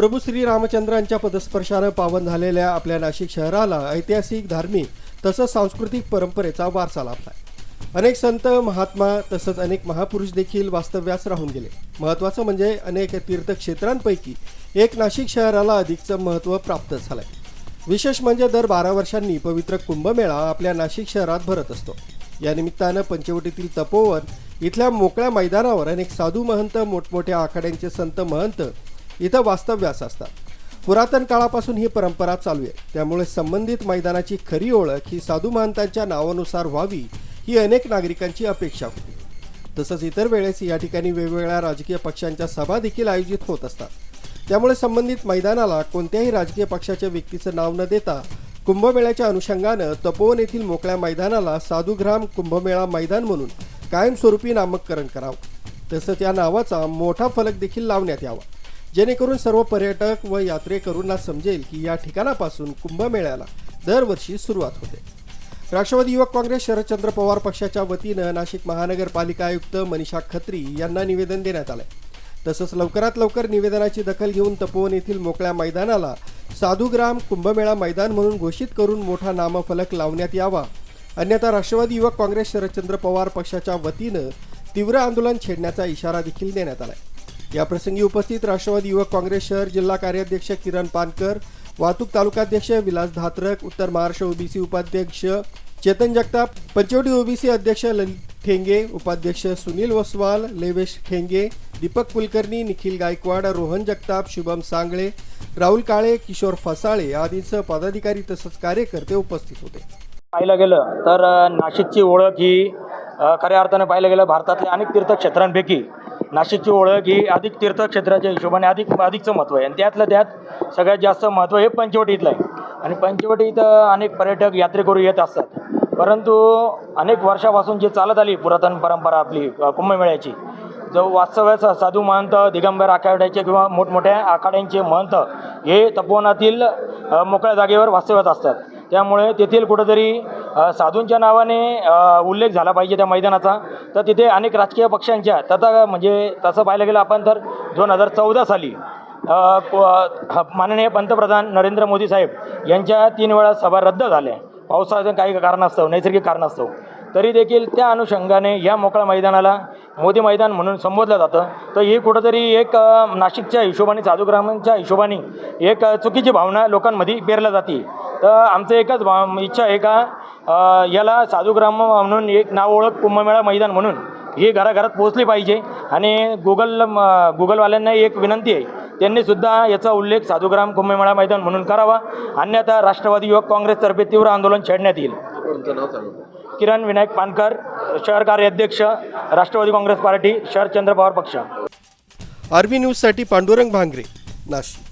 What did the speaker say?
प्रभू श्री रामचंद्रांच्या पदस्पर्शानं पावन झालेल्या आपल्या नाशिक शहराला ऐतिहासिक, धार्मिक तसंच सांस्कृतिक परंपरेचा वारसा लाभला. अनेक संत, महात्मा तसंच अनेक महापुरुष देखील वास्तव्यास राहून गेले. महत्त्वाचं म्हणजे अनेक तीर्थक्षेत्रांपैकी एक नाशिक शहराला अधिकचं महत्त्व प्राप्त झालंय. विशेष म्हणजे दर 12 वर्षांनी पवित्र कुंभमेळा आपल्या नाशिक शहरात भरत असतो. या निमित्तानं पंचवटीतील तपोवन इथल्या मोकळ्या मैदानावर अनेक साधू महंत, मोठमोठ्या आखाड्यांचे संत महंत इथं वास्तव्यास असतात. पुरातन काळापासून ही परंपरा चालू आहे. त्यामुळे संबंधित मैदानाची खरी ओळख ही साधू महंतांच्या नावानुसार व्हावी ही अनेक नागरिकांची अपेक्षा होती. तसंच इतर वेळेस या ठिकाणी वेगवेगळ्या राजकीय पक्षांच्या सभा देखील आयोजित होत असतात. त्यामुळे संबंधित मैदानाला कोणत्याही राजकीय पक्षाच्या व्यक्तीचं नाव न देता कुंभमेळ्याच्या अनुषंगानं तपोवन येथील मोकळ्या मैदानाला साधुग्राम कुंभमेळा मैदान म्हणून कायमस्वरूपी नामकरण करावं. तसंच या नावाचा मोठा फलक देखील लावण्यात यावा, जेणेकरून सर्व पर्यटक व यात्रेकरूंना समजेल की या ठिकाणापासून कुंभमेळ्याला दरवर्षी सुरुवात होते. राष्ट्रवादी युवक काँग्रेस शरदचंद्र पवार पक्षाच्या वतीनं नाशिक महानगरपालिका आयुक्त मनीषा खत्री यांना निवेदन देण्यात आलंय. तसंच लवकरात लवकर निवेदनाची दखल घेऊन तपोवन येथील मोकळ्या मैदानाला साधुग्राम कुंभमेळा मैदान म्हणून घोषित करून मोठा नामफलक लावण्यात यावा. अन्यथा राष्ट्रवादी युवक काँग्रेस शरदचंद्र पवार पक्षाच्या वतीनं तीव्र आंदोलन छेडण्याचा इशारा देखील देण्यात आलाय. याप्रसंगी उपस्थित राष्ट्रवादी युवक काँग्रेस शहर जिल्हा कार्याध्यक्ष किरण पानकर, वाहतूक तालुकाध्यक्ष विलास धात्रक, उत्तर महाराष्ट्र ओबीसी उपाध्यक्ष चेतन जगताप, पंचवटी ओबीसी अध्यक्ष ललित ठेंगे, उपाध्यक्ष सुनील वसवाल, लेवेश ठेंगे, दीपक कुलकर्णी, निखिल गायकवाड, रोहन जगताप, शुभम सांगळे, राहुल काळे, किशोर फसाळे आदींसह पदाधिकारी तसंच कार्यकर्ते उपस्थित होते. पाहिलं गेलं तर नाशिकची ओळख ही खऱ्या अर्थाने पाहिलं गेलं भारतातल्या अनेक तीर्थक्षेत्रांपैकी नाशिकची ओळख ही अधिक तीर्थक्षेत्राच्या हिशोबाने अधिकचं महत्त्व आहे. आणि त्यातलं त्यात सगळ्यात जास्त महत्त्व हे पंचवटी इथलं आहे. आणि पंचवटी इथं अनेक पर्यटक यात्रेकरू येत असतात. परंतु अनेक वर्षापासून जी चालत आली पुरातन परंपरा आपली कुंभमेळ्याची, जो वास्तव्याचा साधू महंत, दिगंबर आखाड्याचे किंवा मोठमोठ्या आखाड्यांचे महंत हे तपोवनातील मोकळ्या जागेवर वास्तव्यात असतात. त्यामुळे तेथील कुठंतरी साधूंच्या नावाने उल्लेख झाला पाहिजे त्या मैदानाचा. तर तिथे अनेक राजकीय पक्षांच्या म्हणजे तसं पाहायला गेलं आपण तर 2014 साली माननीय पंतप्रधान नरेंद्र मोदी साहेब यांच्या 3 वेळा सभा रद्द झाल्या पावसाच्या काही कारणास्तव, नैसर्गिक कारणास्तव. तरी देखील त्या अनुषंगाने या मोकळ्या मैदानाला मोदी मैदान म्हणून संबोधलं जातं. तर ही कुठंतरी एक नाशिकच्या हिशोबाने, साधुग्रामांच्या हिशोबाने एक चुकीची भावना लोकांमध्ये पेरल्या जाते. तर आमचं एकच इच्छा आहे का याला साधुग्राम म्हणून एक नाव ओळख कुंभमेळा मैदान म्हणून ही घराघरात पोहोचली पाहिजे. आणि गुगलवाल्यांना एक विनंती आहे, त्यांनीसुद्धा याचा उल्लेख साधुग्राम कुंभमेळा मैदान म्हणून करावा. अन्यथा राष्ट्रवादी युवक काँग्रेसतर्फे तीव्र आंदोलन छेडण्यात येईल. किरण विनायक पानकर, शहर कार्याध्यक्ष, राष्ट्रवादी काँग्रेस पार्टी, शरदचंद्र पवार पक्ष. आरबी न्यूजसाठी पांडुरंग भांगरे, नाशिक.